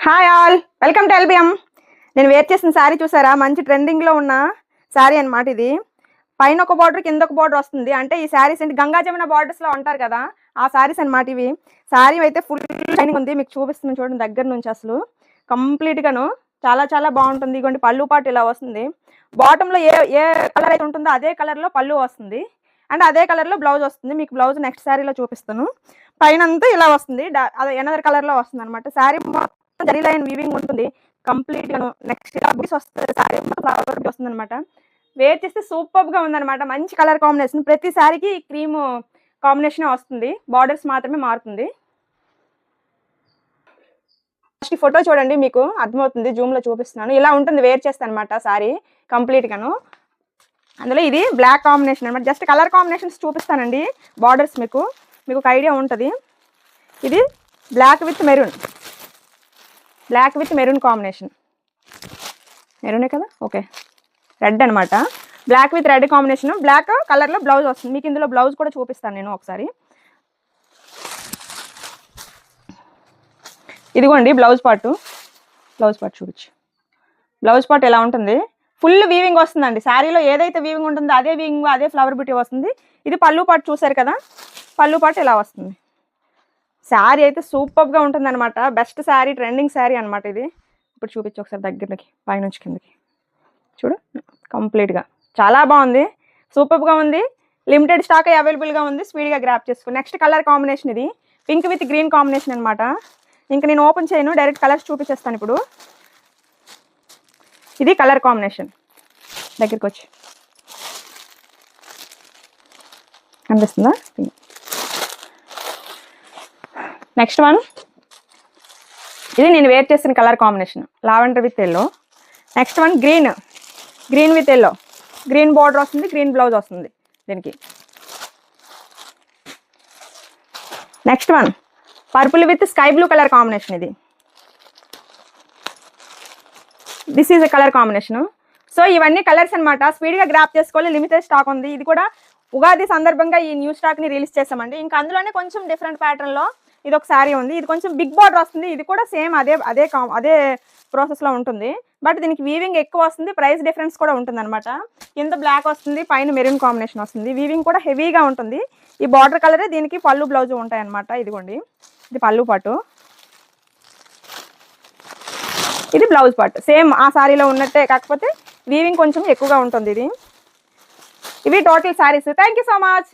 Hi all, welcome to LBM. నేను wear చేసిన శారీ చూసారా? మంచి ట్రెండింగ్లో ఉన్న శారీ అనమాట. ఇది పైన ఒక బార్డర్, కింద ఒక బార్డర్ వస్తుంది. అంటే ఈ శారీస్ ఏంటి, గంగా జమున బార్డర్స్లో ఉంటారు కదా, ఆ శారీస్ అనమాట ఇవి. శారీ అయితే ఫుల్ షైనింగ్ ఉంది, మీకు చూపిస్తున్నాను చూడండి దగ్గర నుంచి. అసలు కంప్లీట్గాను చాలా చాలా బాగుంటుంది. ఇదిగోండి పళ్ళు పాటు ఇలా వస్తుంది. బాటంలో ఏ ఏ కలర్ అయితే ఉంటుందో అదే కలర్లో పళ్ళు వస్తుంది, అండ్ అదే కలర్లో బ్లౌజ్ వస్తుంది. మీకు బ్లౌజ్ నెక్స్ట్ శారీలో చూపిస్తాను. పైన అంతా ఇలా వస్తుంది, అదే ఎనదర్ కలర్లో వస్తుంది అనమాట. శారీ జరీ లైన్ వీవింగ్ ఉంటుంది కంప్లీట్ గాను. నెక్స్ట్ ఇలా బుటీస్ వస్తుంది, శారీ ఫ్లవర్ వస్తుంది అనమాట. వేర్ చేస్తే సూపర్ గా ఉందన్నమాట. మంచి కలర్ కాంబినేషన్, ప్రతి శారీకి క్రీమ్ కాంబినేషన్ వస్తుంది, బార్డర్స్ మాత్రమే మారుతుంది. ఫస్ట్ ఫోటో చూడండి, మీకు అర్థమవుతుంది, జూమ్ లో చూపిస్తున్నాను. ఇలా ఉంటుంది వేర్ చేస్తాను అనమాట శారీ కంప్లీట్ గాను. అందులో ఇది బ్లాక్ కాంబినేషన్ అనమాట. జస్ట్ కలర్ కాంబినేషన్స్ చూపిస్తానండి, బార్డర్స్ మీకు ఒక ఐడియా ఉంటుంది. ఇది black with maroon, black with maroon combination. మెరూనే కదా, ఓకే. రెడ్ అనమాట, black with red combination. Black కలర్లో బ్లౌజ్ వస్తుంది. మీకు ఇందులో బ్లౌజ్ కూడా చూపిస్తాను నేను ఒకసారి. ఇదిగోండి బ్లౌజ్ పార్ట్ చూపించు. బ్లౌజ్ పార్ట్ ఎలా ఉంటుంది, ఫుల్ వీవింగ్ వస్తుందండి. శారీలో ఏదైతే వీవింగ్ ఉంటుందో అదే వీవింగ్, అదే ఫ్లవర్ బుటీ వస్తుంది. ఇది పళ్ళు పార్ట్ చూసారు కదా, పళ్ళు పార్ట్ ఇలా వస్తుంది. శారీ అయితే సూపర్గా ఉంటుంది అనమాట. బెస్ట్ శారీ, ట్రెండింగ్ శారీ అనమాట ఇది. ఇప్పుడు చూపించు ఒకసారి దగ్గరికి, పైనుంచి కిందకి చూడు. కంప్లీట్గా చాలా బాగుంది, సూపర్గా ఉంది. లిమిటెడ్ స్టాక్ అవైలబుల్గా ఉంది, స్పీడ్గా గ్రాప్ చేసుకో. నెక్స్ట్ కలర్ కాంబినేషన్ ఇది పింక్ విత్ గ్రీన్ కాంబినేషన్ అనమాట. ఇంకా నేను ఓపెన్ చేయను, డైరెక్ట్ కలర్స్ చూపించేస్తాను ఇప్పుడు. ఇది కలర్ కాంబినేషన్, దగ్గరికి వచ్చి కనిపిస్తుందా? నెక్స్ట్ వన్, ఇది నేను వేర్ చేసిన colour combination, lavender with yellow. Next one green with yellow, green border వస్తుంది, గ్రీన్ బ్లౌజ్ వస్తుంది దీనికి. Next one purple with sky blue colour combination. ఇది this is a colour combination. So ఇవన్నీ colours అనమాట, స్పీడ్గా గ్రాప్ చేసుకోవాలి, limited stock ఉంది. ఇది కూడా ఉగాది సందర్భంగా ఈ న్యూ స్టాక్ని రిలీజ్ చేస్తామండి. ఇంకా అందులోనే కొంచెం డిఫరెంట్ ప్యాటర్న్లో ఇది ఒక శారీ ఉంది. ఇది కొంచెం బిగ్ బార్డర్ వస్తుంది. ఇది కూడా సేమ్ అదే ప్రాసెస్లో ఉంటుంది, బట్ దీనికి వీవింగ్ ఎక్కువ వస్తుంది, ప్రైస్ డిఫరెన్స్ కూడా ఉంటుంది అనమాట. కింద బ్లాక్ వస్తుంది, పైన మెరూన్ కాంబినేషన్ వస్తుంది. వీవింగ్ కూడా హెవీగా ఉంటుంది. ఈ బార్డర్ కలరే దీనికి పళ్ళు బ్లౌజ్ ఉంటాయి అనమాట. ఇదిగోండి, ఇది పళ్ళు పాటు, ఇది బ్లౌజ్ పార్ట్. సేమ్ ఆ శారీలో ఉన్నట్టే, కాకపోతే వీవింగ్ కొంచెం ఎక్కువగా ఉంటుంది ఇది. ఇవి total saris. Thank you so much.